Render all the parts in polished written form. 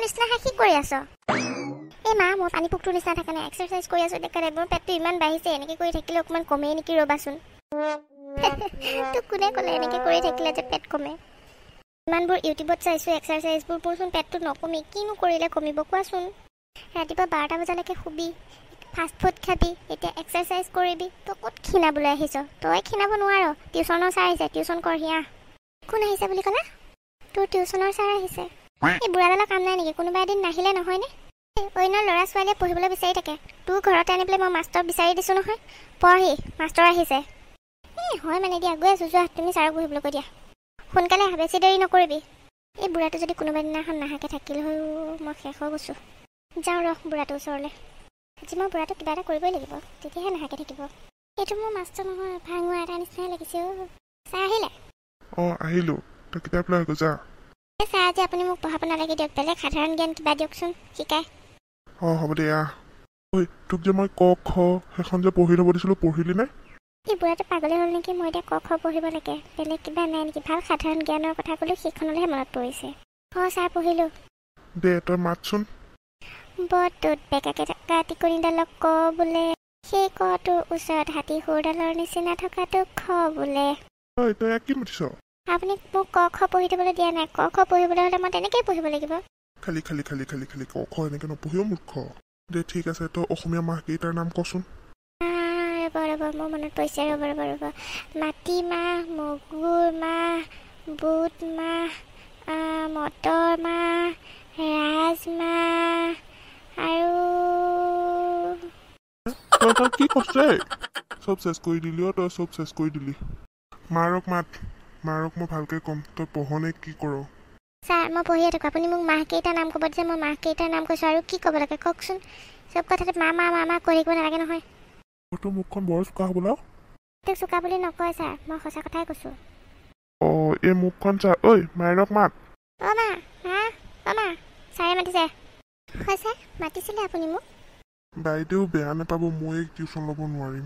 নিচিনা হাঁহি কৰি আছ এই মা মই পানী পোকটোৰ নিচিনা থকা নাই এক্সাৰচাইজ কৰি আছো দেখা নাই মোৰ পেটটো ইমান বাঢ়িছে এনেকৈ কৰি থাকিলে অকণমান কমেই নেকি ৰ'বাচোন তোক কোনে ক'লে এনেকৈ কৰি থাকিলে যে পেট কমে ইমানবোৰ ইউটিউবত চাইছোঁ এক্সাৰচাইজবোৰ মোৰচোন পেটটো নকমেই কিনো কৰিলে কমিব কোৱাচোন ৰাতিপুৱা 12টা বজালৈকে শুবি ফাষ্ট ফুড খাবি এতিয়া এক্সাৰচাইজ কৰিবি তই ক'ত ক্ষীণাবলৈ আহিছ তই ক্ষীণাব নোৱাৰ টিউশ্যনৰ ছাৰ আহিছে টিউশ্যন কৰহি কোন আহিছে বুলি ক'লা তোৰ টিউশ্যনৰ ছাৰ আহিছে এই বুঢ়াডালৰ কাম নাই নেকি কোনোবা এদিন নাহিলে নহয়নে অন্য ল'ৰা ছোৱালীয়ে পঢ়িবলৈ বিচাৰি থাকে তোৰ ঘৰতে আনি পেলাই মই মাষ্টৰ বিচাৰি দিছোঁ নহয় পঢ়ি মাষ্টৰ আহিছে এই হয় মানে দিয়া গৈ আছোঁ যোৱা তুমি ছাৰক বহিবলৈ কৈ দিয়া সোনকালে আহা বেছি দেৰি নকৰিবি এই বুঢ়াটো যদি কোনোবা দিনাখন নাহাকে থাকিল হয় মই শেষ হৈ গৈছোঁ যাওঁ ৰহ বুঢ়াটোৰ ওচৰলৈ আজি মই বুঢ়াটো কিবা এটা কৰিবই লাগিব তেতিয়াহে নাহাকে থাকিব এইটো মোৰ মাষ্টৰ নহয় ভাঙোৱা এটা নিচিনাই লাগিছে ছাৰ আহিলে আহিলোঁ তই কিতাপ লৈ যা ছাৰ আজি আপুনি মোক পঢ়াব নালাগে দিয়ক বেলেগ সাধাৰণ জ্ঞান কিবা দিয়কচোন শিকাই হ'ব দে ঐ তোক যে মই ক খ সেইখন যে পঢ়ি থ'ব দিছিলোঁ পঢ়িলি নে এই বুঢ়াটো পাগলে হ'ল নেকি মই এতিয়া ক খ পঢ়িব লাগে বেলেগ কিবা নাই নেকি ভাল সাধাৰণ জ্ঞানৰ কথা ক'লোঁ সেইখনলৈহে মনত পৰিছে ছাৰ পঢ়িলোঁ দে তই মাতচোন বটুত বেকাকে থকা টিকনিডালক ক বোলে সেই কটোৰ ওচৰত হাতী সুৰডালৰ নিচিনা থকাটো খ বোলে তই কি মাতিছ আপুনি মোক ক খ পঢ়ি দিবলৈ দিয়া নাই ক খ পঢ়িবলৈ হ'লে মই তেনেকেই পঢ়িব লাগিব খালি ক খ এনেকৈ নপঢ়িও মূৰ্খ দে ঠিক আছে তই অসমীয়া মাহকেইটাৰ নাম কচোন ৰ'ব মোৰ মনত পৰিছে ৰ'ব মাটিমাহ মগুৰ মাহ বুট মাহ মটৰ মাহ ৰাজমাহ আৰু তই কি কৈছে চব চেছ কৰি দিলি তই চব চেছ কৰি দিলি মাৰক মই ভালকৈ ক'ম তই পঢ়নে কি কৰ ছাৰ মই পঢ়িয়ে থাকোঁ আপুনি মোক মাহকেইটাৰ নাম ক'ব দিছে মই মাহকেইটাৰ নাম কৈছোঁ আৰু কি ক'ব লাগে কওকচোন চব কথাতে মা কৈ থাকিব নালাগে নহয় তোৰ মুখখন বৰ চোকা হ'বলা তোক চোকা বুলি নকয় ছাৰ মই সঁচা কথাই কৈছোঁ এই মুখখন চা ঐ মাইৰক মাত মা ছাৰে মাতিছে হয় ছাৰ মাতিছিলে আপুনি মোক বাইদেউ বেয়া নাপাব মই টিউশ্যন ল'ব নোৱাৰিম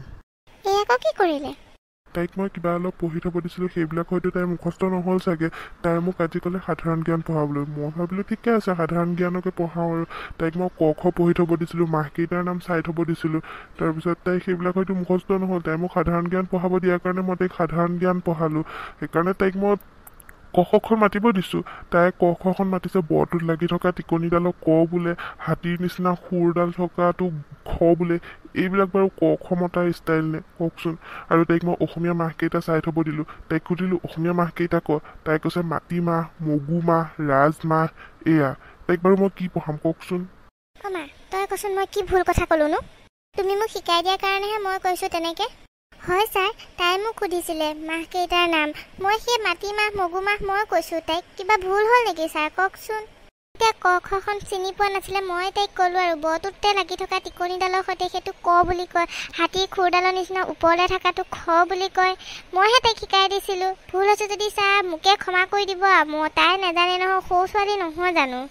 এই আকৌ কি কৰিলে তাইক মই কিবা অলপ পঢ়ি থ'ব দিছিলোঁ সেইবিলাক হয়তো তাইৰ মুখস্থ নহ'ল চাগে তাই মোক আজি ক'লে সাধাৰণ জ্ঞান পঢ়াবলৈ মই ভাবিলোঁ ঠিকে আছে সাধাৰণ জ্ঞানকে পঢ়াওঁ আৰু তাইক মই ক খ পঢ়ি থ'ব দিছিলোঁ মাহকেইটাৰ নাম চাই থ'ব দিছিলোঁ তাৰপিছত তাই সেইবিলাক হয়তো মুখস্থ নহ'ল তাই মোক সাধাৰণ জ্ঞান পঢ়াব দিয়াৰ কাৰণে মই তাইক সাধাৰণ জ্ঞান পঢ়ালোঁ সেইকাৰণে তাইক মই ক খখন মাতিব দিছোঁ তাই ক খখন মাতিছে বৰটোত লাগি থকা টিকনিডালক ক বোলে হাতীৰ নিচিনা সুৰডাল থকাটো খ বোলে এইবিলাক বাৰু ক খ মতাৰ ষ্টাইল নে কওকচোন আৰু তাইক মই অসমীয়া মাহকেইটা চাই থ'ব দিলোঁ তাইক সুধিলোঁ অসমীয়া মাহকেইটা ক তাই কৈছে মাটিমাহ মগু মাহ ৰাজমাহ এয়া তাইক বাৰু মই কি পঢ়াম কওকচোন মা তই কচোন মই কি ভুল কথা ক'লোনো তুমি মোক শিকাই দিয়াৰ কাৰণেহে মই কৈছোঁ তেনেকৈ হয় ছাৰ তাই মোক সুধিছিলে মাহকেইটাৰ নাম মই সেই মাটিমাহ মগু মাহ মই কৈছোঁ তাইক কিবা ভুল হ'ল নেকি ছাৰ কওকচোন এতিয়া ক খখন চিনি পোৱা নাছিলে মই তাইক ক'লোঁ আৰু বৰটোতে লাগি থকা টিকনিডালৰ সৈতে সেইটো ক বুলি কয় হাতীৰ খুৰডালৰ নিচিনা ওপৰলৈ থকাটো খ বুলি কয় মইহে তাইক শিকাই দিছিলোঁ ভুল হৈছে যদি ছাৰ মোকে ক্ষমা কৰি দিব মই তাই নাজানে নহয় সৰু ছোৱালী নহয় জানো